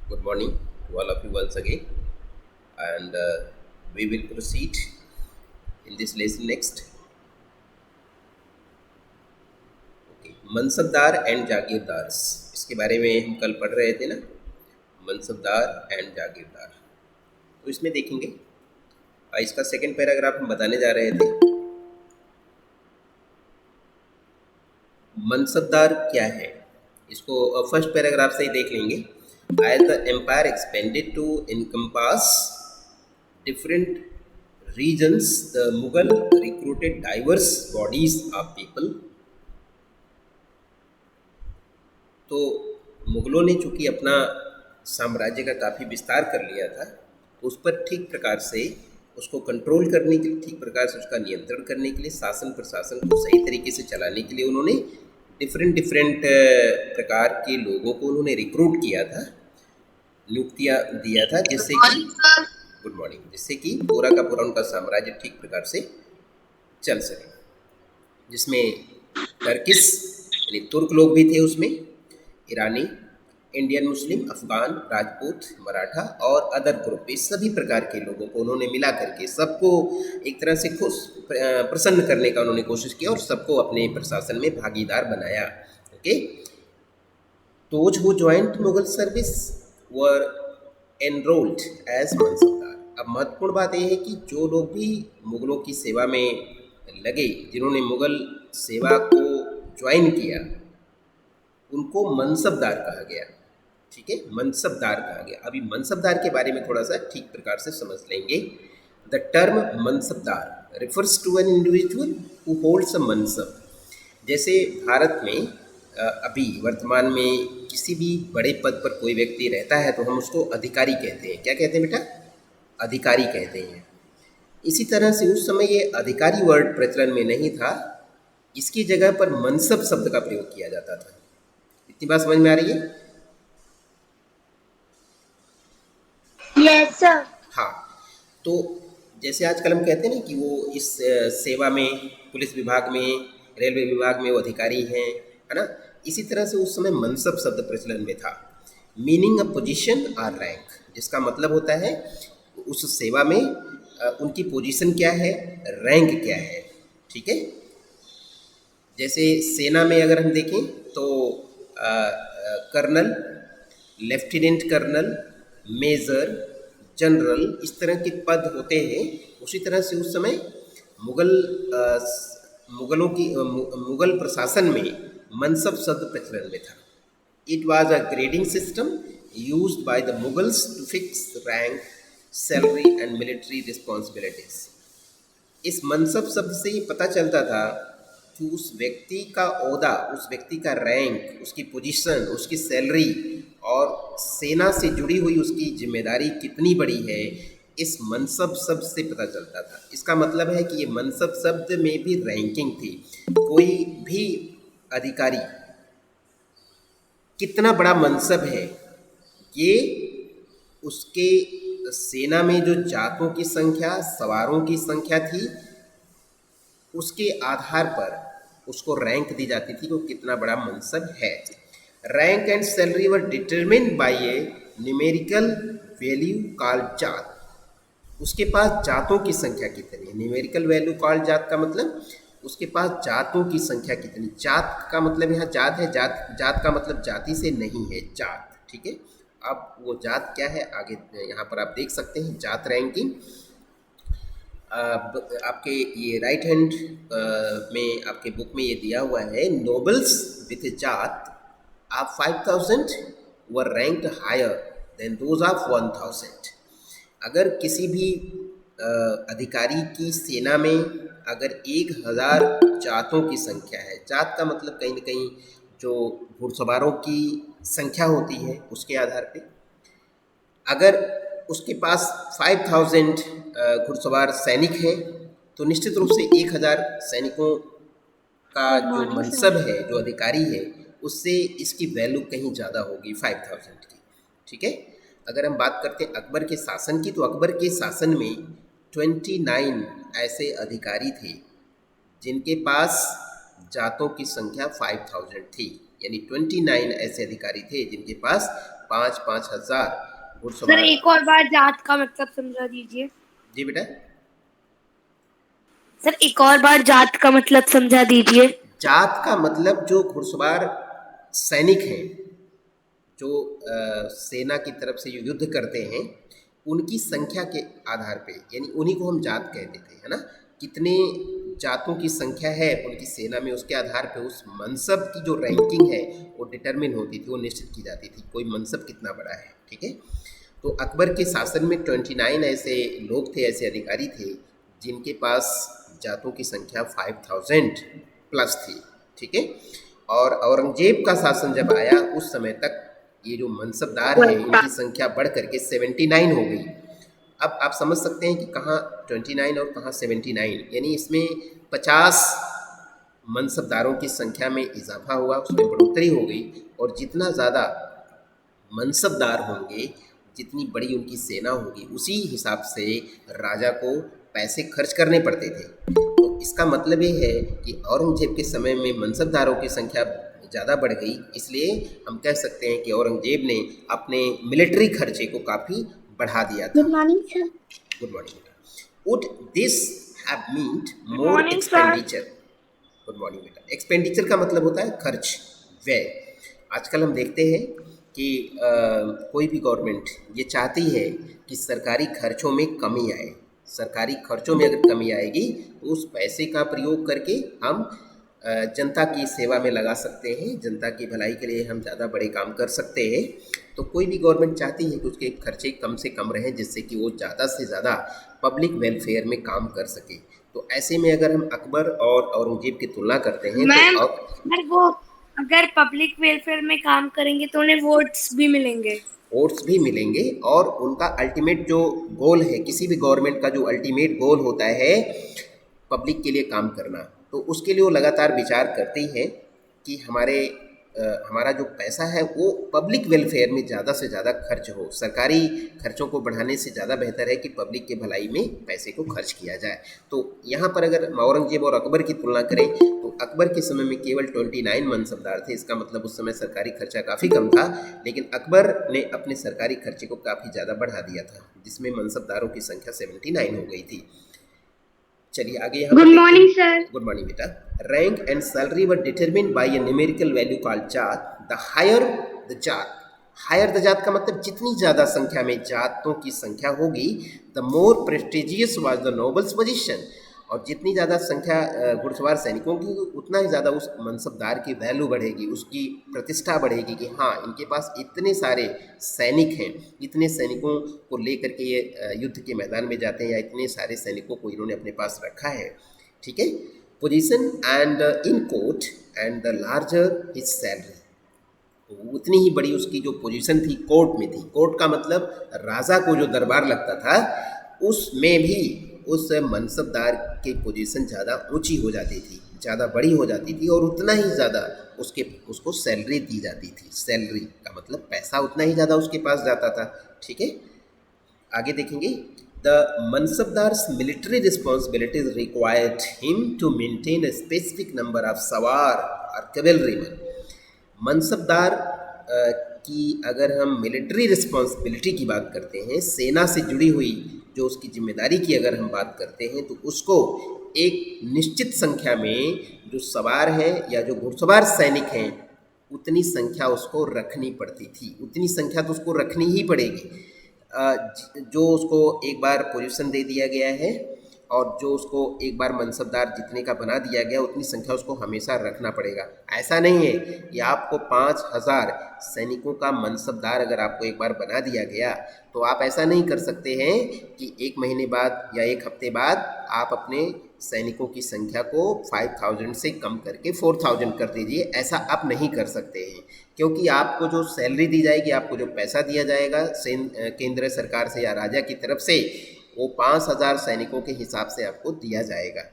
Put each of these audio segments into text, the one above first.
Good morning to all of you once again, and we will proceed in this lesson next. Okay. Mansabdar and jagirdar, इसके बारे में हम कल पढ़ रहे थे ना। मनसबदार एंड जागीरदार, तो इसमें देखेंगे इसका सेकंड पैराग्राफ हम बताने जा रहे थे। मनसबदार क्या है, इसको फर्स्ट पैराग्राफ से ही देख लेंगे। As the empire expanded to encompass different regions, the Mughal recruited diverse bodies of people. तो मुगलों ने चूँकि अपना साम्राज्य का काफ़ी विस्तार कर लिया था, तो उस पर ठीक प्रकार से उसको कंट्रोल करने के लिए, ठीक प्रकार से उसका नियंत्रण करने के लिए, शासन प्रशासन को सही तरीके से चलाने के लिए उन्होंने डिफरेंट प्रकार के लोगों को उन्होंने रिक्रूट किया था, नियुक्तियाँ दिया था, जिससे कि गुड मॉर्निंग, जिससे कि पूरा का पूरा उनका साम्राज्य ठीक प्रकार से चल सके। जिसमें टर्किश यानी तुर्क लोग भी थे, उसमें ईरानी, इंडियन मुस्लिम, अफगान, राजपूत, मराठा और अदर ग्रुप, इस सभी प्रकार के लोगों को उन्होंने मिला करके सबको एक तरह से खुश प्रसन्न करने का उन्होंने कोशिश किया और सबको अपने प्रशासन में भागीदार बनाया। Okay, those who joined Mughal service were enrolled as mansabdar. अब महत्वपूर्ण बात यह है कि जो लोग भी मुगलों की सेवा में लगे, जिन्होंने मुगल सेवा को ज्वाइन किया, उनको मनसबदार कहा गया। ठीक है, मनसबदार कहा गया। अभी मनसबदार के बारे में थोड़ा सा ठीक प्रकार से समझ लेंगे। The term mansabdar refers to an individual who holds a mansab. जैसे भारत में अभी वर्तमान में किसी भी बड़े पद पर कोई व्यक्ति रहता है तो हम उसको अधिकारी कहते हैं। क्या कहते हैं बेटा? अधिकारी कहते हैं। इसी तरह से उस समय ये अधिकारी वर्ड प्रचलन में नहीं था, इसकी जगह पर मनसब शब्द का प्रयोग किया जाता था। इतनी बात समझ में आ रही है? Yes sir. हाँ, तो जैसे आजकल हम कहते हैं ना कि वो इस सेवा में, पुलिस विभाग में, रेलवे विभाग में वो अधिकारी हैं, है ना। इसी तरह से उस समय मनसब शब्द प्रचलन में था, मीनिंग अ पोजीशन और रैंक, जिसका मतलब होता है उस सेवा में उनकी पोजीशन क्या है, रैंक क्या है। ठीक है, जैसे सेना में अगर हम देखें तो colonel, lieutenant colonel, major, general, इस तरह के पद होते हैं। उसी तरह से उस समय मुगल प्रशासन में मनसब शब्द प्रचलन में था। It was a grading system used by the Mughals to fix rank, salary and military responsibilities. इस मनसब शब्द से ये पता चलता था कि उस व्यक्ति का ओहदा, उस व्यक्ति का रैंक, उसकी पोजीशन, उसकी सैलरी और सेना से जुड़ी हुई उसकी जिम्मेदारी कितनी बड़ी है, इस मनसब शब्द से पता चलता था। इसका मतलब है कि ये मनसब शब्द में भी रैंकिंग थी। कोई भी अधिकारी कितना बड़ा मनसब है, ये उसके सेना में जो जातों की संख्या, सवारों की संख्या थी, उसके आधार पर उसको रैंक दी जाती थी कि वो कितना बड़ा मनसब है। Rank and salary were determined bye A numerical value called जात। उसके पास जातों की संख्या कितनी है, न्यूमेरिकल वैल्यू कॉल्ड जात का मतलब उसके पास जातों की संख्या कितनी। जात का मतलब यहाँ जात है, जात का मतलब जाति से नहीं है, जात। ठीक है, अब वो जात क्या है आगे यहाँ पर आप देख सकते हैं। जात रैंकिंग आपके ये राइट हैंड में आपके बुक में ये दिया हुआ है। Nobles with zat of 5000 were ranked higher than those of 1000। अगर किसी भी अधिकारी की सेना में अगर 1000 जातों की संख्या है, जात का मतलब कहीं ना कहीं जो घुड़सवारों की संख्या होती है उसके आधार पे, अगर उसके पास 5000 घुड़सवार सैनिक हैं तो निश्चित रूप से 1000 सैनिकों का जो मनसब है, जो अधिकारी है, उससे इसकी वैल्यू कहीं ज़्यादा होगी 5000 की। ठीक है, अगर हम बात करते हैं अकबर के शासन की, तो अकबर के शासन में 29 ऐसे अधिकारी थे जिनके पास जातों की संख्या 5000 थी। यानी 29 ऐसे अधिकारी थे जिनके पास 5,000 सर घुड़सवार। एक और बार जात का मतलब समझा दीजिए। जी बेटा, सर एक और बार जात का मतलब समझा दीजिए। जात का मतलब जो घुड़सवार सैनिक हैं, जो सेना की तरफ से जो युद्ध करते हैं, उनकी संख्या के आधार पे, यानी उन्हीं को हम जात कहते थे, है ना। कितने जातों की संख्या है उनकी सेना में, उसके आधार पे उस मनसब की जो रैंकिंग है वो डिटरमिन होती थी, वो निश्चित की जाती थी, कोई मनसब कितना बड़ा है। ठीक है। तो अकबर के शासन में 29 ऐसे लोग थे, ऐसे अधिकारी थे जिनके पास जातों की संख्या 5,000 प्लस थी। ठीक है। और औरंगजेब का शासन जब आया उस समय तक ये जो मनसबदार हैं इनकी संख्या बढ़ करके 79 हो गई। अब आप समझ सकते हैं कि कहाँ 29 और कहाँ 79, यानी इसमें 50 मनसबदारों की संख्या में इजाफा हुआ, उसमें बढ़ोतरी हो गई। और जितना ज़्यादा मनसबदार होंगे, जितनी बड़ी उनकी सेना होगी, उसी हिसाब से राजा को पैसे खर्च करने पड़ते थे। तो इसका मतलब ये है कि औरंगजेब के समय में मनसबदारों की संख्या ज़्यादा बढ़ गई, इसलिए हम कह सकते हैं कि औरंगजेब ने अपने मिलिट्री खर्चे को काफ़ी बढ़ा दिया था। Good morning sir. Good morning बेटा। Would this have meant good more morning sir. Expenditure. Good morning बेटा। एक्सपेंडिचर का मतलब होता है खर्च, व्यय। आजकल हम देखते हैं कि कोई भी गवर्नमेंट ये चाहती है कि सरकारी खर्चों में कमी आए। सरकारी खर्चों में अगर कमी आएगी तो उस पैसे का प्रयोग करके हम जनता की सेवा में लगा सकते हैं, जनता की भलाई के लिए हम ज़्यादा बड़े काम कर सकते हैं। तो कोई भी गवर्नमेंट चाहती है कि उसके खर्चे कम से कम रहें, जिससे कि वो ज़्यादा से ज़्यादा पब्लिक वेलफेयर में काम कर सके। तो ऐसे में अगर हम अकबर और औरंगजेब की तुलना करते हैं तो मैम सर वो अगर पब्लिक वेलफेयर में काम करेंगे तो उन्हें वोट्स भी मिलेंगे। वोट्स भी मिलेंगे, और उनका अल्टीमेट जो गोल है, किसी भी गवर्नमेंट का जो अल्टीमेट गोल होता है पब्लिक के लिए काम करना, तो उसके लिए वो लगातार विचार करती है कि हमारा जो पैसा है वो पब्लिक वेलफेयर में ज़्यादा से ज़्यादा खर्च हो। सरकारी खर्चों को बढ़ाने से ज़्यादा बेहतर है कि पब्लिक के भलाई में पैसे को खर्च किया जाए। तो यहाँ पर अगर औरंगजेब और अकबर की तुलना करें तो अकबर के समय में केवल 29 मनसबदार थे, इसका मतलब उस समय सरकारी खर्चा काफ़ी कम था। लेकिन अकबर ने अपने सरकारी खर्चे को काफ़ी ज़्यादा बढ़ा दिया था, जिसमें मनसबदारों की संख्या 79 हो गई थी। चलिए आगे यहाँ पर गुड देखते मॉर्निंग हैं। सर। गुड मॉर्निंग बेटा। Rank and salary were determined bye A numerical value called जात। द हायर द जात, हायर द जात का मतलब जितनी ज़्यादा संख्या में जातों की संख्या होगी, the more prestigious was the nobles position. और जितनी ज़्यादा संख्या घुड़सवार सैनिकों की, उतना ही ज़्यादा उस मनसबदार की वैल्यू बढ़ेगी, उसकी प्रतिष्ठा बढ़ेगी कि हाँ इनके पास इतने सारे सैनिक हैं, इतने सैनिकों को लेकर के ये युद्ध के मैदान में जाते हैं, या इतने सारे सैनिकों को इन्होंने अपने पास रखा है। ठीक है। Position and in court and the larger his salary, तो उतनी ही बड़ी उसकी जो पोजीशन थी कोर्ट में थी। कोर्ट का मतलब राजा को जो दरबार लगता था, उसमें भी उस मनसबदार की पोजीशन ज़्यादा ऊंची हो जाती थी, ज़्यादा बड़ी हो जाती थी, और उतना ही ज़्यादा उसको सैलरी दी जाती थी। सैलरी का मतलब पैसा उतना ही ज़्यादा उसके पास जाता था। ठीक है। आगे देखेंगे। The mansabdars military responsibilities required him to maintain a specific number of sawar और कैवेलरीमैन। मनसबदार की अगर हम मिलिट्री रिस्पॉन्सिबिलिटी की बात करते हैं, सेना से जुड़ी हुई जो उसकी जिम्मेदारी की अगर हम बात करते हैं, तो उसको एक निश्चित संख्या में जो सवार है या जो घुड़सवार सैनिक हैं उतनी संख्या उसको रखनी पड़ती थी। उतनी संख्या तो उसको रखनी ही पड़ेगी। जो उसको एक बार पोजीशन दे दिया गया है और जो उसको एक बार मनसबदार जितने का बना दिया गया, उतनी संख्या उसको हमेशा रखना पड़ेगा। ऐसा नहीं है कि आपको 5,000 सैनिकों का मनसबदार अगर आपको एक बार बना दिया गया तो आप ऐसा नहीं कर सकते हैं कि एक महीने बाद या एक हफ्ते बाद आप अपने सैनिकों की संख्या को 5,000 से कम करके 4,000 कर दीजिए। ऐसा आप नहीं कर सकते हैं, क्योंकि आपको जो सैलरी दी जाएगी, आपको जो पैसा दिया जाएगा केंद्र सरकार से या राजा की तरफ से, वो 5,000 सैनिकों के हिसाब से आपको दिया जाएगा,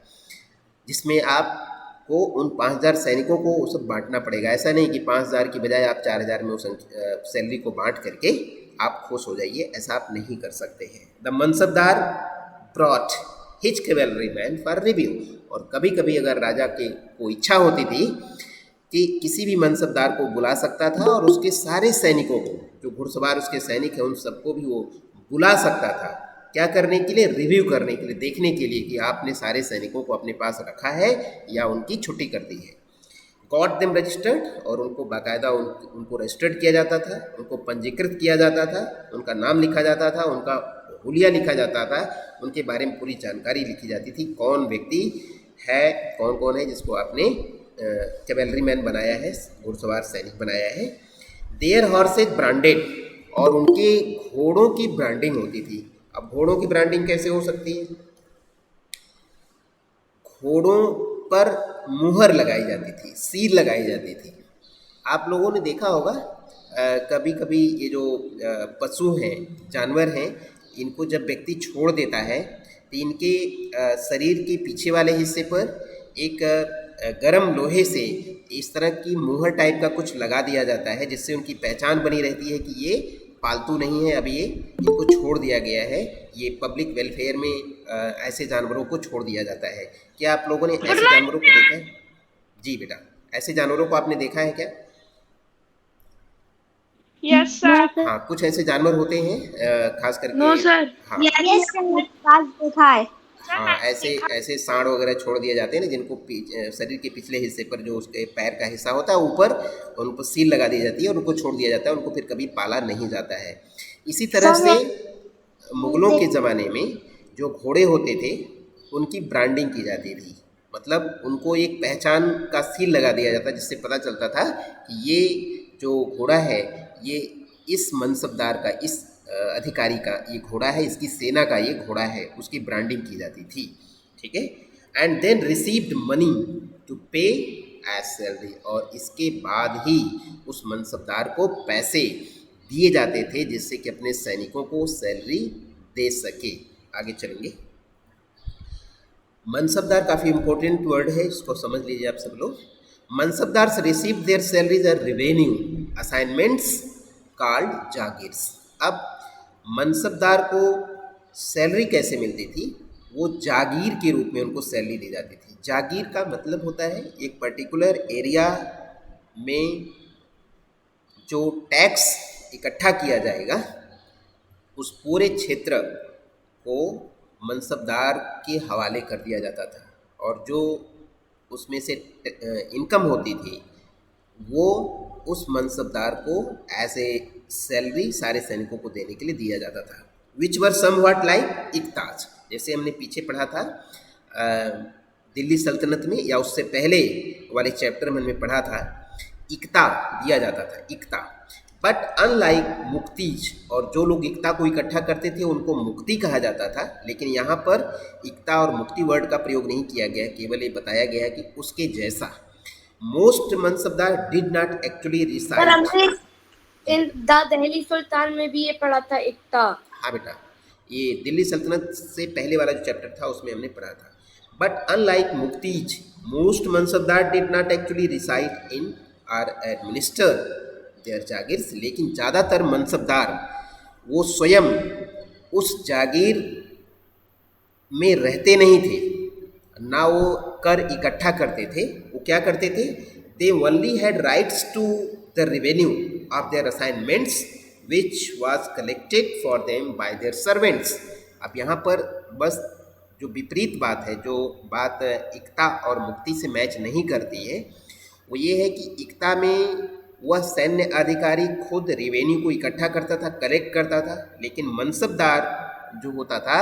जिसमें आपको उन 5,000 सैनिकों को सब बांटना पड़ेगा। ऐसा नहीं कि 5,000 की बजाय आप 4,000 में उस सैलरी को बांट करके आप खुश हो जाइए, ऐसा आप नहीं कर सकते हैं। The mansabdar brought his cavalry man for review. और कभी कभी अगर राजा के को इच्छा होती थी कि किसी भी मनसबदार को बुला सकता था और उसके सारे सैनिकों को, जो घुड़सवार उसके सैनिक हैं, उन सबको भी वो बुला सकता था। क्या करने के लिए? रिव्यू करने के लिए, देखने के लिए कि आपने सारे सैनिकों को अपने पास रखा है या उनकी छुट्टी कर दी है। गॉट देम रजिस्टर्ड, और उनको बाकायदा उनको रजिस्टर्ड किया जाता था, उनको पंजीकृत किया जाता था, उनका नाम लिखा जाता था, उनका हुलिया लिखा जाता था, उनके बारे में पूरी जानकारी लिखी जाती थी, कौन व्यक्ति है, कौन कौन है जिसको आपने कैवेलरी मैन बनाया है, घुड़सवार सैनिक बनाया है। देयर हॉर्सेज ब्रांडेड, और उनके घोड़ों की ब्रांडिंग होती थी। अब घोड़ों की ब्रांडिंग कैसे हो सकती है? घोड़ों पर मुहर लगाई जाती थी, सील लगाई जाती थी। आप लोगों ने देखा होगा कभी कभी ये जो पशु हैं, जानवर हैं, इनको जब व्यक्ति छोड़ देता है तो इनके शरीर के पीछे वाले हिस्से पर एक गरम लोहे से इस तरह की मुहर टाइप का कुछ लगा दिया जाता है, जिससे उनकी पहचान बनी रहती है कि ये पालतू नहीं है, अब ये इनको छोड़ दिया गया है। ये पब्लिक वेलफेयर में ऐसे जानवरों को छोड़ दिया जाता है। क्या आप लोगों ने ऐसे जानवरों को देखा है? जी बेटा, ऐसे जानवरों को आपने देखा है क्या? Yes sir. हाँ, कुछ ऐसे जानवर होते हैं खास करके। No sir. हाँ यस सर, पास देखा है। हाँ, ऐसे सांड वगैरह छोड़ दिए जाते हैं ना, जिनको शरीर के पिछले हिस्से पर जो उसके पैर का हिस्सा होता है ऊपर, उनको सील लगा दी जाती है और उनको छोड़ दिया जाता है, उनको फिर कभी पाला नहीं जाता है। इसी तरह से मुगलों के ज़माने में जो घोड़े होते थे उनकी ब्रांडिंग की जाती थी, मतलब उनको एक पहचान का सील लगा दिया जाता, जिससे पता चलता था कि ये जो घोड़ा है ये इस मनसबदार का, इस अधिकारी का ये घोड़ा है, इसकी सेना का ये घोड़ा है, उसकी ब्रांडिंग की जाती थी। ठीक है। And then received money to pay as salary, और इसके बाद ही उस मनसबदार को पैसे दिए जाते थे जिससे कि अपने सैनिकों को सैलरी दे सके। आगे चलेंगे। मनसबदार काफ़ी इंपॉर्टेंट वर्ड है, इसको समझ लीजिए आप सब लोग। Mansabdar receive their salaries are revenue assignments called jagirs. अब मनसबदार को सैलरी कैसे मिलती थी? वो जागीर के रूप में उनको सैलरी दी जाती थी। जागीर का मतलब होता है एक पर्टिकुलर एरिया में जो टैक्स इकट्ठा किया जाएगा, उस पूरे क्षेत्र को मनसबदार के हवाले कर दिया जाता था, और जो उसमें से इनकम होती थी वो उस मनसबदार को एज ए सैलरी सारे सैनिकों को देने के लिए दिया जाता था। विच वर सम व्हाट लाइक इकताज, जैसे हमने पीछे पढ़ा था दिल्ली सल्तनत में, या उससे पहले वाले चैप्टर में हमने पढ़ा था, इकता दिया जाता था, इकता। बट अनलाइक मुक्तीज, और जो लोग इकता को इकट्ठा करते थे उनको मुक्ति कहा जाता था, लेकिन यहाँ पर इकता और मुक्ति वर्ड का प्रयोग नहीं किया गया, केवल ये बताया गया है कि उसके जैसा। Most mansabdar did not actually reside in the Delhi Sultan में भी ये पढ़ा था इकता। हाँ बेटा, ये दिल्ली सल्तनत से पहले वाला जो चैप्टर था उसमें हमने पढ़ा था। But unlike muqtis, most mansabdar did not actually reside in or administer their jagirs, लेकिन ज़्यादातर मनसबदार वो स्वयं उस जागीर में रहते नहीं थे, ना वो कर इकट्ठा करते थे। वो क्या करते थे? They only had rights to the revenue of their assignments which was collected for them by their servants. अब यहाँ पर बस जो विपरीत बात है, जो बात इकता और मुक्ति से मैच नहीं करती है, वो ये है कि इकता में वह सैन्य अधिकारी खुद रेवेन्यू को इकट्ठा करता था, कलेक्ट करता था, लेकिन मनसबदार जो होता था,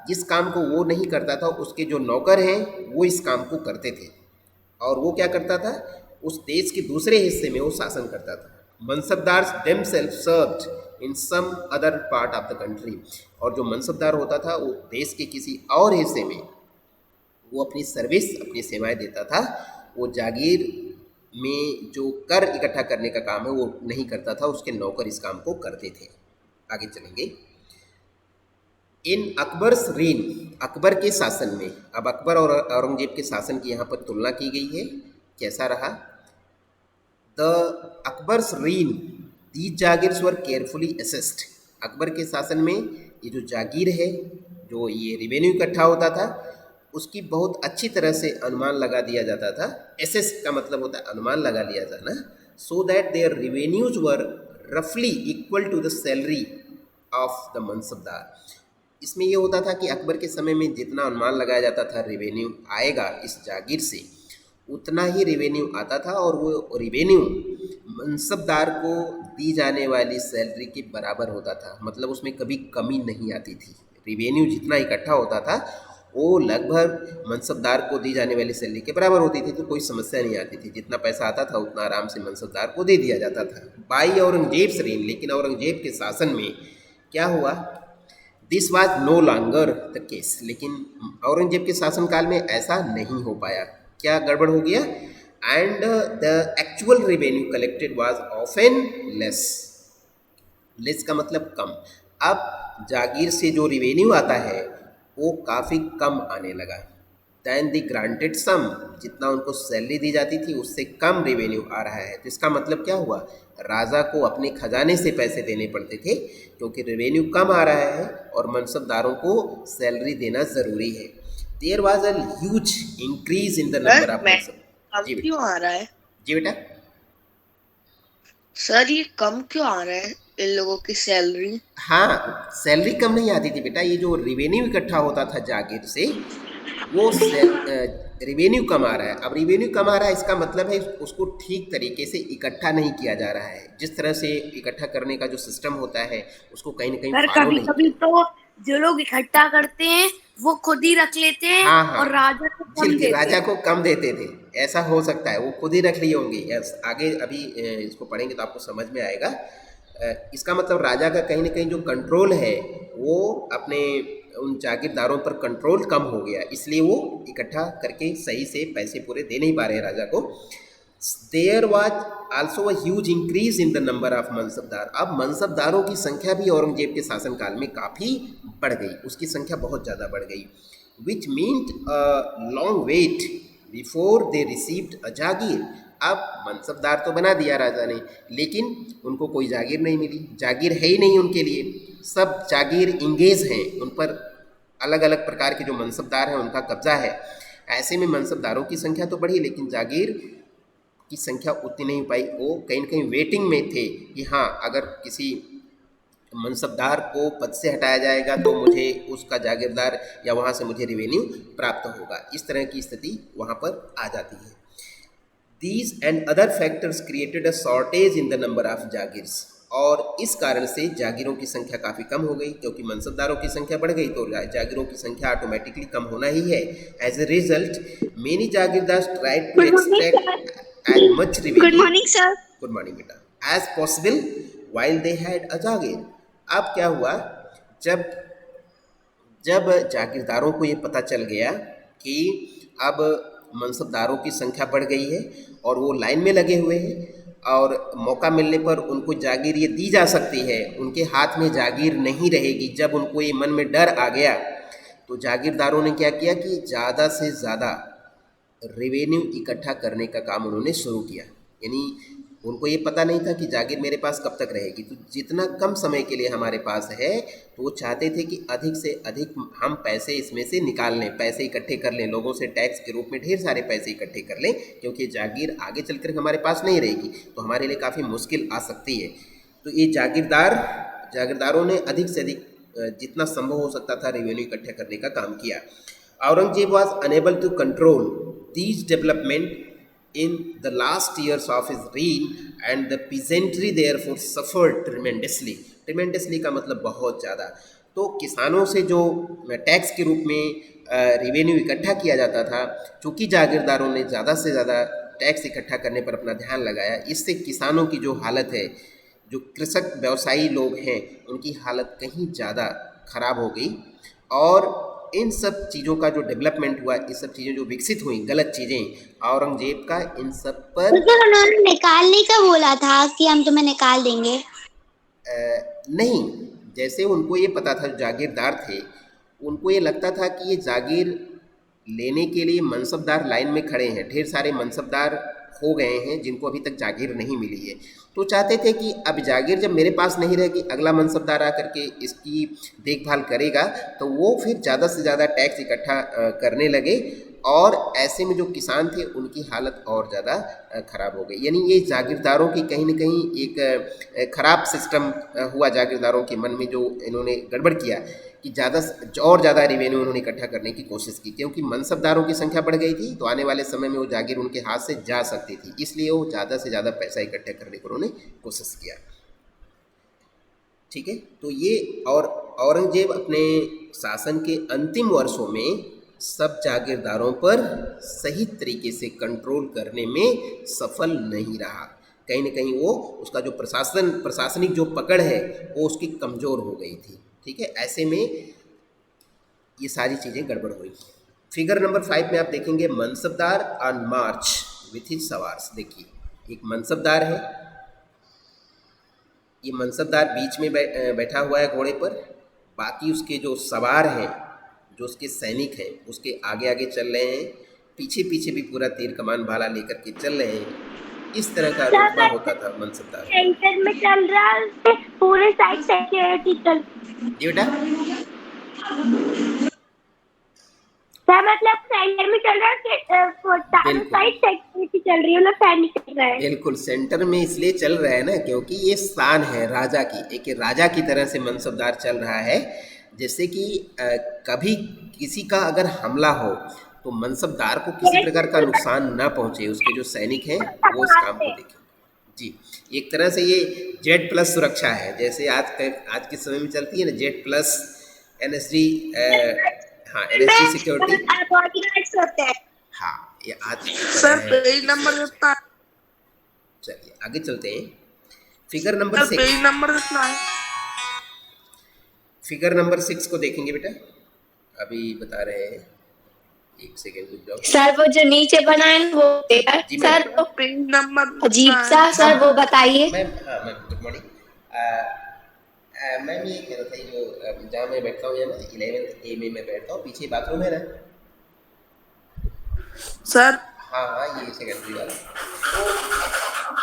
जिस काम को वो नहीं करता था उसके जो नौकर हैं वो इस काम को करते थे, और वो क्या करता था? उस देश के दूसरे हिस्से में वो शासन करता था। Mansabdar themselves served in some other part of the country, और जो मनसबदार होता था वो देश के किसी और हिस्से में वो अपनी सर्विस, अपनी सेवाएं देता था। वो जागीर में जो कर इकट्ठा करने का काम है वो नहीं करता था, उसके नौकर इस काम को करते थे। आगे चलेंगे। इन अकबर्स रीन, अकबर के शासन में, अब अकबर और औरंगजेब के शासन की यहाँ पर तुलना की गई है, कैसा रहा? The Akbar's reign these jagirs were carefully assessed. Akbar के शासन में ये जो जागीर है, जो ये रेवेन्यू इकट्ठा होता था, उसकी बहुत अच्छी तरह से अनुमान लगा दिया जाता था। एसेस का मतलब होता है अनुमान लगा लिया जाना। So that their revenues were रफली equal to the salary of the mansabdar. इसमें ये होता था कि अकबर के समय में जितना अनुमान लगाया जाता था रिवेन्यू आएगा इस जागीर से, उतना ही रिवेन्यू आता था और वो रिवेन्यू मनसबदार को दी जाने वाली सैलरी के बराबर होता था। मतलब उसमें कभी कमी नहीं आती थी। रिवेन्यू जितना इकट्ठा होता था वो लगभग मनसबदार को दी जाने वाली सैलरी के बराबर होती थी, तो कोई समस्या नहीं आती थी। जितना पैसा आता था उतना आराम से मनसबदार को दे दिया जाता था। बाई औरंगजेब रेन, लेकिन औरंगजेब के शासन में क्या हुआ, this was no longer the case. लेकिन औरंगजेब के शासनकाल में ऐसा नहीं हो पाया। क्या गड़बड़ हो गया? And the actual revenue collected was often less. Less का मतलब कम। अब जागीर से जो रिवेन्यू आता है वो काफ़ी कम आने लगा। दैन द ग्रांटेड सम, जितना उनको सैलरी दी जाती थी उससे कम रेवेन्यू आ रहा है। तो इसका मतलब क्या हुआ, राजा को अपने खजाने से पैसे देने पड़ते थे क्योंकि रेवेन्यू कम आ रहा है और मनसबदारों को सैलरी देना ज़रूरी है। There was a huge increase in the number of mansab. Come ji बेटा। क्यों आ रहा है जी बेटा। सर? ये कम क्यों आ रहा है इन लोगों की सैलरी? हाँ, सैलरी कम नहीं आती थी बेटा। ये जो रिवेन्यू इकट्ठा होता था जागीर से, वो रिवेन्यू कम आ रहा है। अब रिवेन्यू कम आ रहा है इसका मतलब है उसको ठीक तरीके से इकट्ठा नहीं किया जा रहा है। जिस तरह से इकट्ठा करने का जो सिस्टम होता है उसको कहीं ना कहीं सर फॉलो कभी नहीं कभी तो जो लोग इकट्ठा करते हैं वो खुद ही रख लेते हैं हाँ हाँ, और राजा को कम जी देते राजा हैं। को कम देते थे, ऐसा हो सकता है। वो खुद ही रख लिए होंगे। यस, आगे अभी इसको पढ़ेंगे तो आपको समझ में आएगा। इसका मतलब राजा का कहीं ना कहीं जो कंट्रोल है वो अपने उन जागीरदारों पर कंट्रोल कम हो गया, इसलिए वो इकट्ठा करके सही से पैसे पूरे दे नहीं पा रहे राजा को। There was also a huge increase in the number of mansabdar. अब मनसबदारों की संख्या भी औरंगजेब के शासनकाल में काफ़ी बढ़ गई, उसकी संख्या बहुत ज़्यादा बढ़ गई। Which meant a long wait before they received a jagir. अब मनसबदार तो बना दिया राजा ने, लेकिन उनको कोई जागीर नहीं मिली। जागीर है ही नहीं उनके लिए, सब जागीर इंगेज हैं, उन पर अलग अलग प्रकार के जो मनसबदार हैं उनका कब्जा है। ऐसे में मनसबदारों की संख्या तो बढ़ी लेकिन जागीर की संख्या उतनी नहीं पाई। वो कहीं ना कहीं वेटिंग में थे कि हाँ, अगर किसी मनसबदार को पद से हटाया जाएगा तो मुझे उसका जागीरदार या वहाँ से मुझे रिवेन्यू प्राप्त होगा। इस तरह की स्थिति वहाँ पर आ जाती है। These and other factors created a shortage in the number of jagirs. और इस कारण से जागीरों की संख्या काफ़ी कम हो गई, क्योंकि मनसबदारों की संख्या बढ़ गई तो जागीरों की संख्या ऑटोमेटिकली कम होना ही है। As a result many jagirdar tried to extract as much Good revenue, morning, sir. Good morning बेटा, as possible while they had a jagir. अब क्या हुआ, जब जब जागीरदारों को ये पता चल गया कि अब मनसबदारों की संख्या बढ़ गई है और वो लाइन में लगे हुए हैं और मौका मिलने पर उनको जागीर ये दी जा सकती है, उनके हाथ में जागीर नहीं रहेगी। जब उनको ये मन में डर आ गया तो जागीरदारों ने क्या किया कि ज़्यादा से ज़्यादा रेवेन्यू इकट्ठा करने का काम उन्होंने शुरू किया। यानी उनको ये पता नहीं था कि जागीर मेरे पास कब तक रहेगी, तो जितना कम समय के लिए हमारे पास है तो वो चाहते थे कि अधिक से अधिक हम पैसे इसमें से निकाल लें, पैसे इकट्ठे कर लें, लोगों से टैक्स के रूप में ढेर सारे पैसे इकट्ठे कर लें, क्योंकि जागीर आगे चलकर हमारे पास नहीं रहेगी तो हमारे लिए काफ़ी मुश्किल आ सकती है। तो ये जागीरदारों ने अधिक से अधिक जितना संभव हो सकता था रेवेन्यू इकट्ठा करने का काम किया। Aurangzeb was unable to control these development in the last years of his reign and the peasantry therefore suffered tremendously। tremendously का मतलब बहुत ज़्यादा। तो किसानों से जो टैक्स के रूप में रेवेन्यू इकट्ठा किया जाता था, चूँकि जागीरदारों ने ज़्यादा से ज़्यादा टैक्स इकट्ठा करने पर अपना ध्यान लगाया, इससे किसानों की जो हालत है, जो कृषक व्यवसायी लोग हैं, उनकी हालत कहीं ज़्यादा ख़राब हो गई। और इन सब चीज़ों का जो डेवलपमेंट हुआ, ये सब चीज़ें जो विकसित हुई, गलत चीज़ें, औरंगजेब का इन सब पर उन्होंने निकालने का बोला था कि हम तुम्हें निकाल देंगे। नहीं, जैसे उनको ये पता था, जो जागीरदार थे उनको ये लगता था कि ये जागीर लेने के लिए मनसबदार लाइन में खड़े हैं, ढेर सारे मनसबदार हो गए हैं जिनको अभी तक जागीर नहीं मिली है। तो चाहते थे कि अब जागीर जब मेरे पास नहीं रहेगी, अगला मनसबदार आकर के इसकी देखभाल करेगा, तो वो फिर ज़्यादा से ज़्यादा टैक्स इकट्ठा करने लगे और ऐसे में जो किसान थे उनकी हालत और ज़्यादा ख़राब हो गई। यानी ये जागीरदारों की कहीं न कहीं एक ख़राब सिस्टम हुआ जागीरदारों के मन में, जो इन्होंने गड़बड़ किया कि ज़्यादा और ज़्यादा रेवेन्यू उन्होंने इकट्ठा करने की कोशिश की, क्योंकि मनसबदारों की संख्या बढ़ गई थी तो आने वाले समय में वो जागीर उनके हाथ से जा सकती थी, इसलिए वो ज़्यादा से ज़्यादा पैसा इकट्ठा करने की उन्होंने कोशिश किया। ठीक है, तो ये और औरंगजेब अपने शासन के अंतिम वर्षों में सब जागीरदारों पर सही तरीके से कंट्रोल करने में सफल नहीं रहा। कहीं न कहीं वो उसका जो प्रशासनिक जो पकड़ है वो उसकी कमज़ोर हो गई थी। ठीक है, ऐसे में ये सारी चीज़ें गड़बड़ हुई। फिगर नंबर 5 में आप देखेंगे mansabdar on March with his सवार्स। देखिए, एक मनसबदार है, ये मनसबदार बीच में बैठा हुआ है घोड़े पर, बाकी उसके जो सवार हैं, जो उसके सैनिक हैं, उसके आगे आगे चल रहे हैं, पीछे पीछे भी पूरा तीर कमान भाला लेकर के चल रहे हैं। इस तरह का रुतबा होता था मनसबदार। सेंटर में चल रहा है, पूरे साइड सिक्योरिटी चल। जी बेटा, क्या मतलब सेंटर में चल रहा है, साइड सिक्योरिटी चल रही है, मतलब सैनिक चल रहा है। बिल्कुल सेंटर में इसलिए चल रहा है ना, क्योंकि ये शान है राजा की, एक राजा की तरह से मनसबदार चल रहा है। जैसे कि कभी किसी का अगर हमला हो तो मनसबदार को किसी प्रकार का नुकसान ना पहुंचे, उसके जो सैनिक हैं वो इस काम को देखें। जी, एक तरह से ये Z+ सुरक्षा है, जैसे आज के समय में चलती है ना Z+ NSG, हाँ NSG सिक्योरिटी। बॉडीगार्ड्स होते हैं। हाँ, ये आज सर पेज नंबर कितना है? चलिए आगे चलते हैं। Figure number sir page 6, number कितना है? फिगर नंबर 6 को देखेंगे बेटा, अभी बता रहे हैं, एक सेकेंड रुक जाओ। सर वो जो नीचे बना है वो जी सर मैम। वो पेज नंबर अजीब सा, सर वो बताइए। मैम, हाँ मैम, गुड मॉर्निंग। मैम ये कह रहा था, ये जो जहाँ मैं बैठता हूँ, या ना 11th A में मैं बैठता हूँ, पीछे बाथरूम है ना सर। हाँ हाँ, ये सेकेंडरी वाला। तो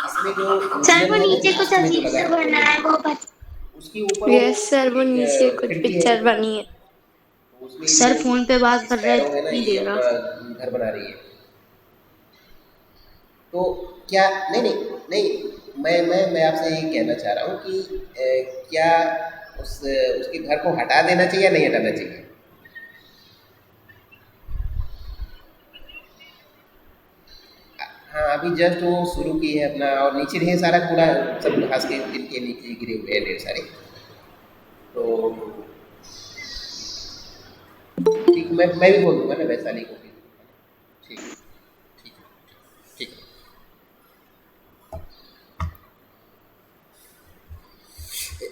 इसमें जो सर वो नीचे इंजन कुछ है, अजीब से बना है, वो बता। उसके ऊपर यस सर, वो नीचे कुछ खिड़की पिक्चर बनी है। उसमें सर जो फोन पे बात कर रहे स्पैरो है ना, नहीं ये दे रहा। अपना घर बना रही है। तो क्या नहीं नहीं नहीं मैं आपसे ये कहना चाह रहा हूँ कि क्या उसके घर को हटा देना चाहिए या नहीं हटाना चाहिए? हाँ, अभी जस्ट वो शुरू की है अपना, और नीचे ढेर सारा कूड़ा सब घास के इनके नीचे गिरे हुए हैं ढेर सारे। तो ठीक, मैं भी बोल दूंगा ना वैशाली को भी। ठीक ठीक ठीक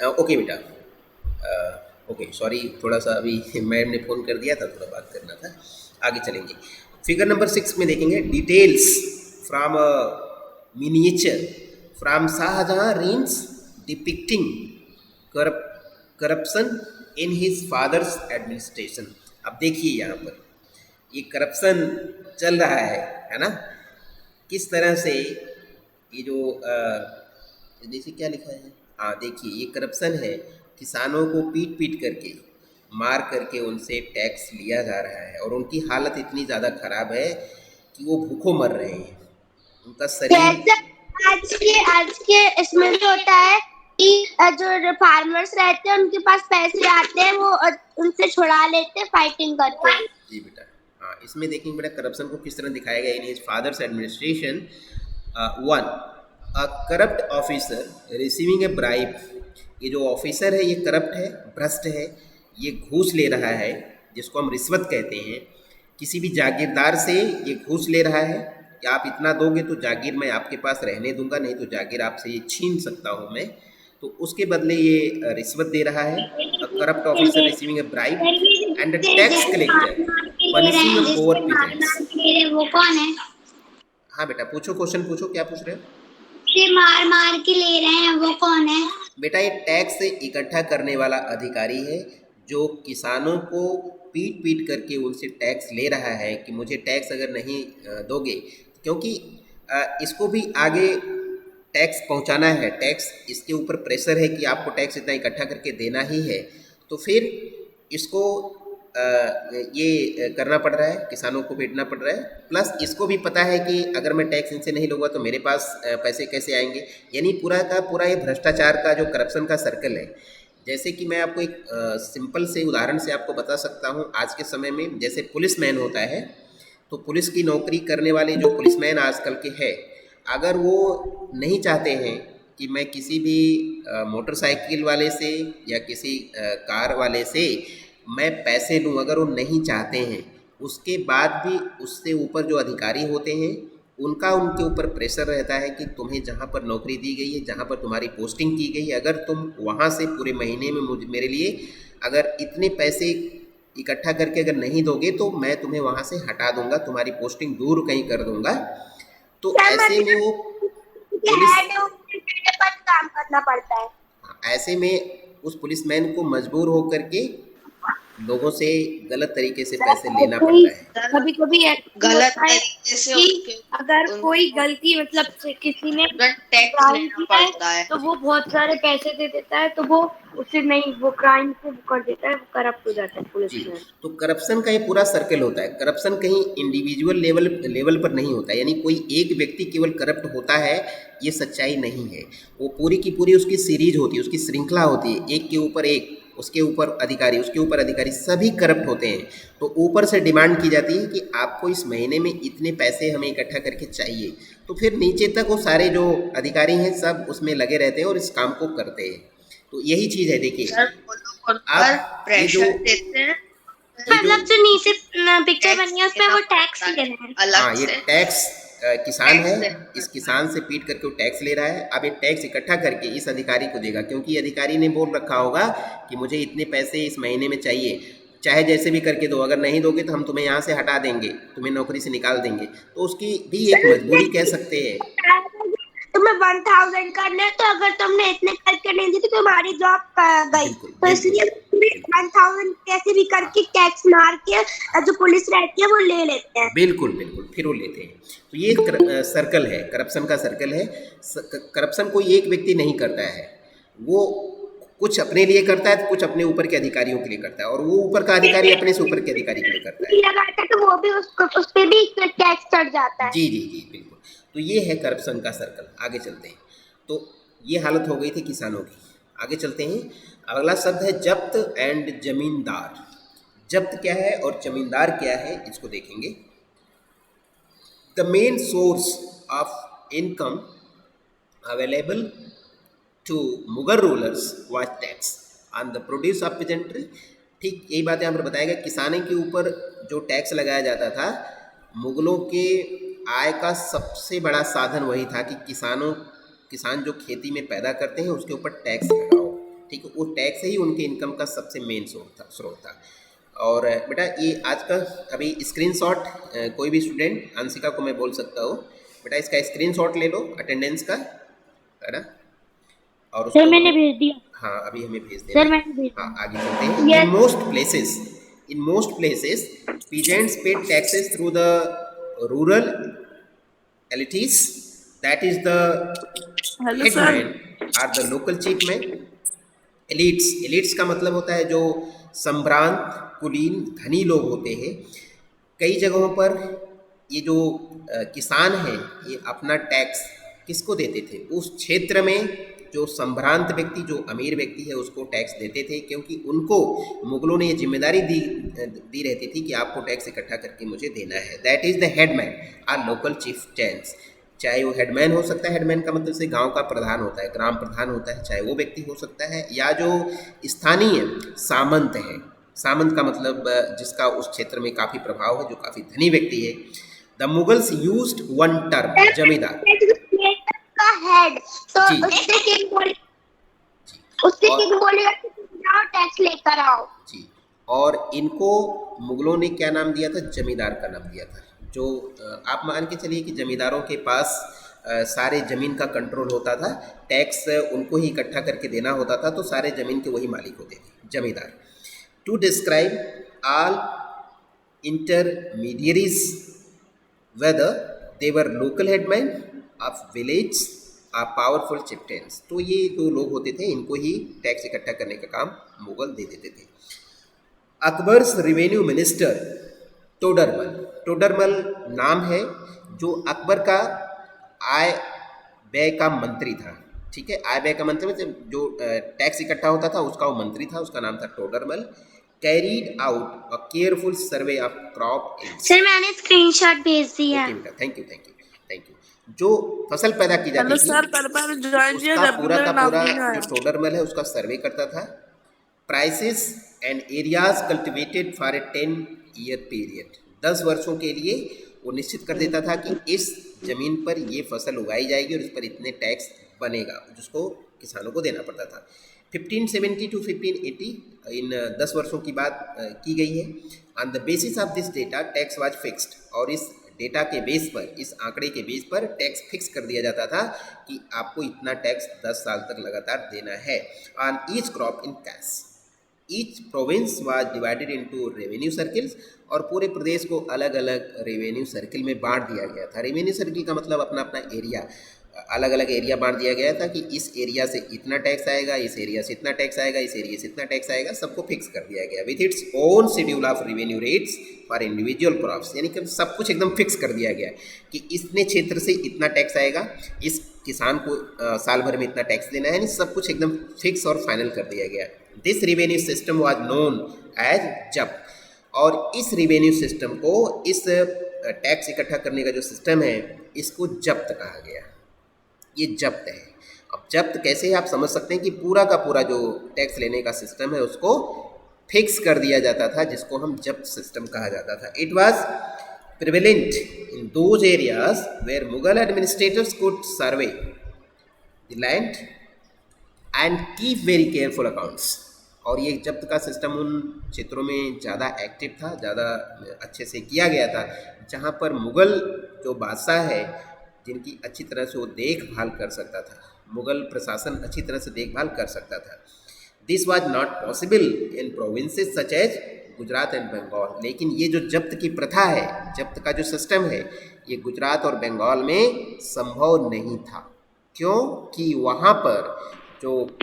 ओके बेटा, ओके सॉरी, थोड़ा सा अभी मैम ने फ़ोन कर दिया था, थोड़ा बात करना था। आगे चलेंगे, फिगर नंबर 6 में देखेंगे details from miniature from Shahjahan reigns depicting corruption in his father's administration. अब देखिए यहाँ पर ये करप्शन चल रहा है ना, किस तरह से ये जो जैसे क्या लिखा है, हाँ देखिए, ये करप्शन है, किसानों को पीट पीट करके, मार करके उनसे टैक्स लिया जा रहा है, और उनकी हालत इतनी ज़्यादा ख़राब है कि वो भूखों मर रहे हैं, उनका शरीर। आज के इसमें भी होता है कि जो फार्मर्स रहते हैं उनके पास पैसे आते हैं, वो उनसे छुड़ा लेते हैं फाइटिंग करके। जी बेटा, हाँ इसमें देखेंगे बेटा करप्शन को किस तरह दिखाया गया इन his father's administration. 1, a corrupt officer receiving A bribe. ये जो ऑफिसर है ये करप्ट है, भ्रष्ट है, ये घूस ले रहा है, जिसको हम रिश्वत कहते हैं। किसी भी जागीरदार से ये घूस ले रहा है कि आप इतना दोगे तो जागीर मैं आपके पास रहने दूंगा, नहीं तो जागीर आपसे ये छीन सकता हूँ मैं, तो उसके बदले ये रिश्वत दे रहा है। A corrupt officer receiving A bribe and a tax collector punishing a poor peasants. वो कौन है? हाँ बेटा, पूछो, क्वेश्चन पूछो, क्या पूछ रहे हो? मार मार के ले रहे हैं, वो कौन है? बेटा ये टैक्स इकट्ठा करने वाला अधिकारी है, जो किसानों को पीट पीट करके उनसे टैक्स ले रहा है कि मुझे टैक्स अगर नहीं दोगे, क्योंकि इसको भी आगे टैक्स पहुंचाना है, टैक्स इसके ऊपर प्रेशर है कि आपको टैक्स इतना इकट्ठा करके देना ही है, तो फिर इसको ये करना पड़ रहा है, किसानों को बेचना पड़ रहा है। प्लस इसको भी पता है कि अगर मैं टैक्स इनसे नहीं लूँगा तो मेरे पास पैसे कैसे आएंगे। यानी पूरा का पूरा ये भ्रष्टाचार का जो करप्शन का सर्कल है। जैसे कि मैं आपको एक सिंपल से उदाहरण से आपको बता सकता हूँ। आज के समय में जैसे पुलिसमैन होता है, तो पुलिस की नौकरी करने वाले जो पुलिसमैन आजकल के हैं, अगर वो नहीं चाहते हैं कि मैं किसी भी मोटरसाइकिल वाले से या किसी कार वाले से मैं पैसे लूँ, अगर वो नहीं चाहते हैं, उसके बाद भी उससे ऊपर जो अधिकारी होते हैं उनका उनके ऊपर प्रेशर रहता है कि तुम्हें जहाँ पर नौकरी दी गई है, जहाँ पर तुम्हारी पोस्टिंग की गई है, अगर तुम वहाँ से पूरे महीने में मेरे लिए अगर इतने पैसे इकट्ठा करके अगर नहीं दोगे तो मैं तुम्हें वहाँ से हटा दूंगा, तुम्हारी पोस्टिंग दूर कहीं कर दूंगा। तो ऐसे में वो काम करना पड़ता है। ऐसे में उस पुलिसमैन को मजबूर होकर के लोगों से गलत तरीके से पैसे लेना पड़ता है। कभी कभी गलत तरीके से कि अगर कोई गलती मतलब से किसी ने टैक्स क्राइम लेना किया है पड़ता है। तो वो बहुत सारे पैसे दे देता है, तो वो उसे नहीं, वो क्राइम से वो कर देता है, वो करप्ट हो जाता है पुलिस जी, में। तो करप्शन का ये पूरा सर्कल होता है। करप्शन कहीं इंडिविजुअल लेवल पर नहीं होता है, यानी कोई एक व्यक्ति केवल करप्ट होता है, ये सच्चाई नहीं है। वो पूरी की पूरी उसकी सीरीज होती है, उसकी श्रृंखला होती है, एक के ऊपर एक, उसके ऊपर अधिकारी, उसके ऊपर अधिकारी, सभी करप्ट होते हैं। तो ऊपर से डिमांड की जाती है कि आपको इस महीने में इतने पैसे हमें इकट्ठा करके चाहिए, तो फिर नीचे तक वो सारे जो अधिकारी हैं सब उसमें लगे रहते हैं और इस काम को करते हैं। तो यही चीज़ है। देखिए सर वो लोग उन पर आप ये जो प्रेशर देते हैं मतलब जो नीचे पिक्चर बनी है उसमें वो टैक्स ले रहे हैं। हाँ, अलग ये से टैक्स किसान टैक्स है, देना इस किसान से पीट करके वो टैक्स ले रहा है। अब ये टैक्स इकट्ठा करके इस अधिकारी को देगा, क्योंकि अधिकारी ने बोल रखा होगा कि मुझे इतने पैसे इस महीने में चाहिए, चाहे जैसे भी करके दो, अगर नहीं दोगे तो हम तुम्हें यहाँ से हटा देंगे, तुम्हें नौकरी से निकाल देंगे। तो उसकी भी एक मजबूरी कह सकते हैं। तुम्हें 1000 करना है, तो अगर तुमने इतने करके नहीं दी तो तुम्हारी जॉब गई। बिल्कुल, तो इसलिए 1000 कैसे भी करके टैक्स मार के जो पुलिस रहती है वो ले लेते हैं। बिल्कुल बिल्कुल, फिर वो लेते हैं। तो ये सर्कल है, करप्शन का सर्कल है। करप्शन कोई एक व्यक्ति नहीं करता है, वो कुछ अपने लिए करता है, कुछ अपने ऊपर के अधिकारियों के लिए करता है, और वो ऊपर का अधिकारी अपने से ऊपर के अधिकारी के लिए करता है। लगाता है तो वो भी उस पे भी टैक्स चढ़ जाता है। जी जी जी, बिल्कुल। तो ये है करप्शन का सर्कल। आगे चलते हैं। तो ये हालत हो गई थी किसानों की। आगे चलते हैं। अगला शब्द है जब्त एंड जमींदार। जब्त क्या है और जमींदार क्या है, इसको देखेंगे। The main source of income available to Mughal rulers was tax on the produce of peasantry. ठीक यही बात यहाँ पर बताएगा। किसानी के ऊपर जो टैक्स लगाया जाता था, मुगलों के आय का सबसे बड़ा साधन वही था कि किसान जो खेती में पैदा करते हैं उसके ऊपर टैक्स लगाओ। ठीक है, वो टैक्स ही उनके इनकम का सबसे मेन स्रोत था। और बेटा ये आज का अभी स्क्रीनशॉट कोई भी स्टूडेंट, अंशिका को मैं बोल सकता हूँ, बेटा इसका स्क्रीनशॉट ले लो अटेंडेंस का, है ना। और सर मैंने भेज दिया। हाँ, अभी हमें भेज देना। सर मैंने भेज दिया। हाँ, आगे चलते हैं। In most places, peasants paid taxes through the rural elites, that is the headman or the local chiefman. Elites का मतलब होता है जो संभ्रांत, कुलीन, धनी लोग होते हैं। कई जगहों पर ये जो किसान हैं ये अपना टैक्स किसको देते थे? उस क्षेत्र में जो संभ्रांत व्यक्ति, जो अमीर व्यक्ति है, उसको टैक्स देते थे, क्योंकि उनको मुगलों ने ये जिम्मेदारी दी रहती थी कि आपको टैक्स इकट्ठा करके मुझे देना है। That is the headman or local chieftains. चाहे वो हेडमैन हो सकता है, हेडमैन का मतलब से गांव का प्रधान होता है, ग्राम प्रधान होता है, चाहे वो व्यक्ति हो सकता है, या जो स्थानीय सामंत है। सामंत का मतलब जिसका उस क्षेत्र में काफ़ी प्रभाव है, जो काफ़ी धनी व्यक्ति है। The Mughals used one term जमींदार का हेड, तो जी। उससे किंग बोलेगा कि जाओ टैक्स लेकर आओ। जी, और इनको मुगलों ने क्या नाम दिया था? जमींदार का नाम दिया था। जो आप मान के चलिए कि जमींदारों के पास सारे ज़मीन का कंट्रोल होता था, टैक्स उनको ही इकट्ठा करके देना होता था, तो सारे ज़मीन के वही मालिक होते थे, zamindar. To describe all intermediaries, whether they were local headmen of village powerful chieftains. तो ये जो लोग होते थे इनको ही टैक्स इकट्ठा करने का काम मुगल दे देते थे। अकबर्स रेवेन्यू मिनिस्टर टोडरमल, टोडरमल नाम है जो अकबर का आय व्यय का मंत्री था। ठीक है, आय व्यय का मंत्री मतलब जो टैक्स इकट्ठा होता था उसका वो मंत्री था, उसका नाम था Todarmal. Carried out a careful survey of crop yields. Sir मैंने स्क्रीनशॉट भेज दिया। ओके बेटा, thank you thank you thank you. जो फसल पैदा की जाती थी उसका पूरा का पूरा जो टोडरमल है उसका सर्वे करता था। Prices and areas cultivated for a 10-year period, 10 वर्षों के लिए वो निश्चित कर देता था कि इस जमीन पर ये फसल उगाई जाएगी और इस पर इतने टैक्स बनेगा, जिसको किसानों को देना पड़ता था। 1570 टू 1580 इन 10 वर्षों की बात की गई है। On the basis of this data tax was fixed, और इस डेटा के बेस पर, इस आंकड़े के बेस पर टैक्स फिक्स कर दिया जाता था कि आपको इतना टैक्स 10 साल तक लगातार देना है। On each crop in cash, each province was divided into revenue circles, और पूरे प्रदेश को अलग अलग रेवेन्यू सर्किल में बांट दिया गया था। रेवेन्यू सर्किल का मतलब अपना अपना एरिया, अलग अलग एरिया बांट दिया गया था कि इस एरिया से इतना टैक्स आएगा, इस एरिया से इतना टैक्स आएगा, इस एरिया से इतना टैक्स आएगा, सबको फिक्स कर दिया गया with its own schedule of revenue rates for individual crops. यानी कि सब कुछ एकदम फिक्स कर दिया गया कि इतने क्षेत्र से इतना टैक्स आएगा, इस किसान को साल भर में इतना टैक्स देना है, सब कुछ एकदम फिक्स और फाइनल कर दिया गया। This revenue system was known as zabt, और इस रेवेन्यू सिस्टम को, इस टैक्स इकट्ठा करने का जो सिस्टम है इसको जब्त कहा गया। ये जब्त है। अब जब्त कैसे है आप समझ सकते हैं कि पूरा का पूरा जो टैक्स लेने का सिस्टम है उसको फिक्स कर दिया जाता था, जिसको हम जब्त सिस्टम कहा जाता था। It was prevalent in those areas where Mughal administrators could survey the land and keep very careful accounts. और ये जब्त का सिस्टम उन क्षेत्रों में ज़्यादा एक्टिव था, ज़्यादा अच्छे से किया गया था जहाँ पर मुग़ल जो बादशाह है जिनकी अच्छी तरह से वो देखभाल कर सकता था, मुग़ल प्रशासन अच्छी तरह से देखभाल कर सकता था। This was not possible in provinces such as Gujarat and Bengal. लेकिन ये जो जब्त की प्रथा है, जब्त का जो सिस्टम है, ये गुजरात और बंगाल में संभव नहीं था। क्यों? कि वहाँ पर जो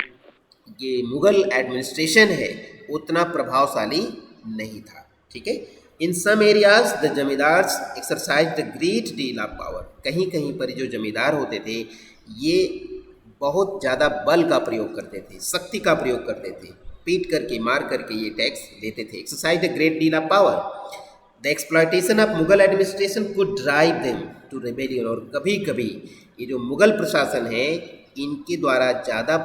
ये मुग़ल एडमिनिस्ट्रेशन है उतना प्रभावशाली नहीं था। ठीक है, in some areas the zamindars exercise the great deal of power. कहीं कहीं पर जो जमींदार होते थे ये बहुत ज़्यादा बल का प्रयोग करते थे, शक्ति का प्रयोग करते थे, पीट करके मार करके ये टैक्स लेते थे। Exercise the great deal of power. The exploitation of Mughal administration could drive them to rebellion. और कभी कभी ये जो मुग़ल प्रशासन है इनके द्वारा ज़्यादा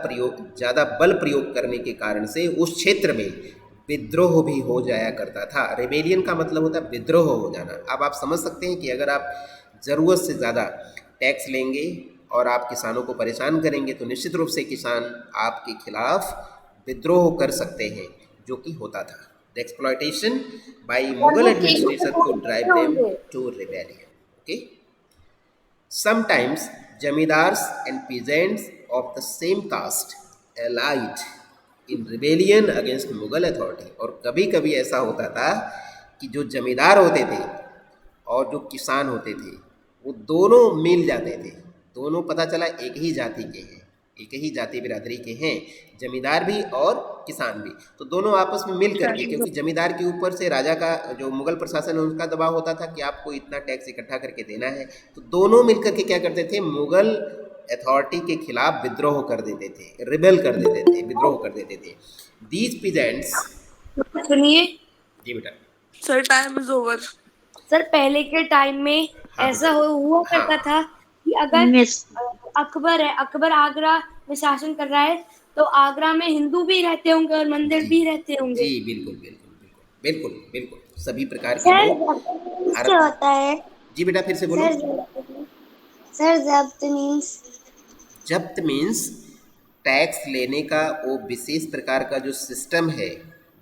बल प्रयोग करने के कारण से उस क्षेत्र में विद्रोह भी हो जाया करता था। रेबेलियन का मतलब होता है विद्रोह हो जाना। अब आप समझ सकते हैं कि अगर आप ज़रूरत से ज़्यादा टैक्स लेंगे और आप किसानों को परेशान करेंगे तो निश्चित रूप से किसान आपके खिलाफ विद्रोह कर सकते हैं, जो कि होता था। The exploitation bye Mughal administration could drive them to rebellion. Okay? Sometimes zamindars and peasants of the same caste allied in rebellion against Mughal authority. और कभी कभी ऐसा होता था कि जो जमींदार होते थे और जो किसान होते थे वो दोनों मिल जाते थे, दोनों पता चला एक ही जाति के हैं, एक ही जाति बिरादरी के हैं, जमींदार भी और किसान भी, तो दोनों आपस में मिल करके, क्योंकि जमींदार के ऊपर से राजा का जो मुग़ल प्रशासन है उनका दबाव होता था कि आपको इतना टैक्स इकट्ठा करके देना है, तो दोनों मिल करके क्या करते थे, मुग़ल अथॉरिटी के खिलाफ विद्रोह कर देते थे, रिबेल कर देते थे, विद्रोह कर देते थे। These peasants. सुनिए जी बेटा। Sir time is over. Sir पहले के टाइम में ऐसा हुआ करता था कि अगर अकबर है, अकबर आगरा में शासन कर रहा है तो आगरा में हिंदू भी रहते होंगे और मंदिर भी रहते होंगे। जी बिल्कुल बिल्कुल बिल्कुल बिल्कुल बिल्कुल सभी प्रकार के लोग। क्या होता है? जी बेटा फिर से बोलो। सर जब्त मीन्स? जब्त मीन्स टैक्स लेने का वो विशेष प्रकार का जो सिस्टम है,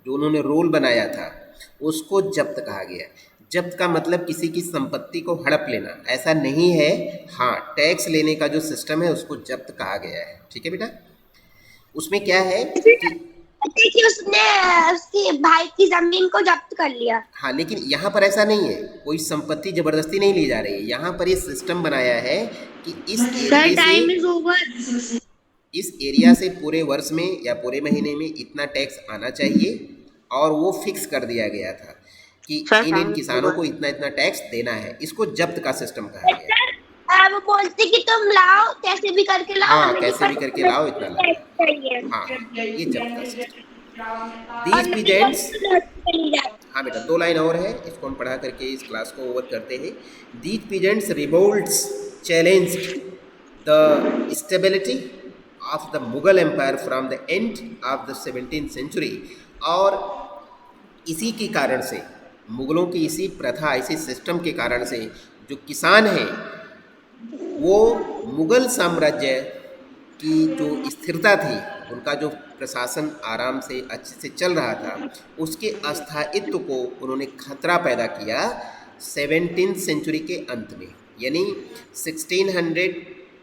जो उन्होंने रूल बनाया था, उसको जब्त कहा गया। जब्त का मतलब किसी की संपत्ति को हड़प लेना, ऐसा नहीं है। हाँ, टैक्स लेने का जो सिस्टम है उसको जब्त कहा गया है। ठीक है बेटा, उसमें क्या है कि उसने उसके भाई की जमीन को जब्त कर लिया। हाँ, लेकिन यहाँ पर ऐसा नहीं है, कोई संपत्ति जबरदस्ती नहीं ली जा रही है। यहाँ पर ये सिस्टम बनाया है कि इस सर एरिया टाइम से इज ओवर। इस एरिया से पूरे वर्ष में या पूरे महीने में इतना टैक्स आना चाहिए, और वो फिक्स कर दिया गया था कि इन किसानों को इतना इतना टैक्स देना है। इसको जब्त का सिस्टम कहा गया है। वो बोलते कि तुम लाओ, कैसे भी करके लाओ, हाँ, हमें नहीं कैसे भी पता, करके हमें लाओ, इतना लाओ। चाहिए। हाँ, ये जब्त का सिस्टम। और दीज नहीं पीजेंट्स, तो चली जाए। हाँ बेटा 2 लाइन और है, इसको हम पढ़ा करके इस क्लास को ओवर करते हैं। These peasants revolts challenged the stability of the Mughal empire from the end of the 17th century. और इसी के कारण से, मुगलों की इसी प्रथा, इसी सिस्टम के कारण से जो किसान हैं वो मुगल साम्राज्य की जो स्थिरता थी, उनका जो प्रशासन आराम से अच्छे से चल रहा था, उसके अस्थायित्व को उन्होंने खतरा पैदा किया 17th सेंचुरी के अंत में। यानी 1600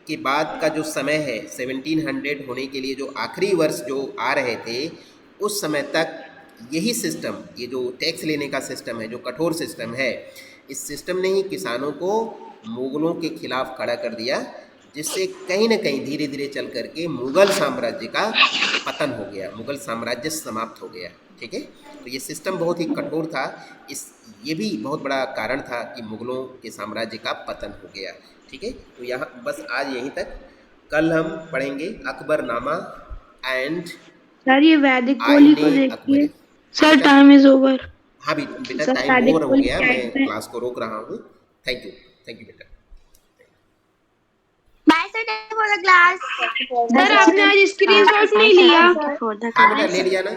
के बाद का जो समय है, 1700 होने के लिए जो आखिरी वर्ष जो आ रहे थे, उस समय तक यही सिस्टम, ये जो टैक्स लेने का सिस्टम है, जो कठोर सिस्टम है, इस सिस्टम ने ही किसानों को मुगलों के खिलाफ खड़ा कर दिया, जिससे कहीं ना कहीं धीरे धीरे चल करके मुगल साम्राज्य का पतन हो गया, मुगल साम्राज्य समाप्त हो गया। ठीक है, तो ये सिस्टम बहुत ही कठोर था। ये भी बहुत बड़ा कारण था कि मुगलों के साम्राज्य का पतन हो गया। ठीक है, तो यहाँ बस आज यहीं तक। कल हम पढ़ेंगे अकबरनामा एंड सर ये वैदिक कोली को आईने देखिए। Akbari. Sir time is over. हाँ बेटा सर, टाइम वैदिक ओवर हो कोली गया, टाइम मैं है। क्लास को रोक रहा हूँ। थैंक यू बेटा। Bye sir, for the class. Sir आपने आज स्क्रीनशॉट नहीं लिया? हाँ बेटा ले लिया ना,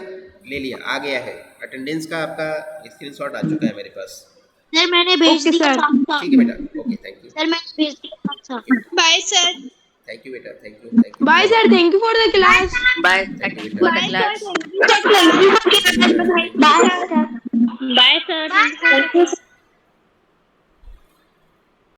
ले लिया, आ गया है। अटेंडेंस का आपका स्क्रीनशॉट आ चुका है मेरे पास। सर मैंने भेज ओके दिया सर। ठीक है बेटा, ओके थैंक यू। सर मैंने भेज दिया। Bye sir. थैंक यू बेटा, thank you. Bye sir, thank you for the class. Bye Thank you, बेटा। Class. Bye sir. Bye sir. Bye sir.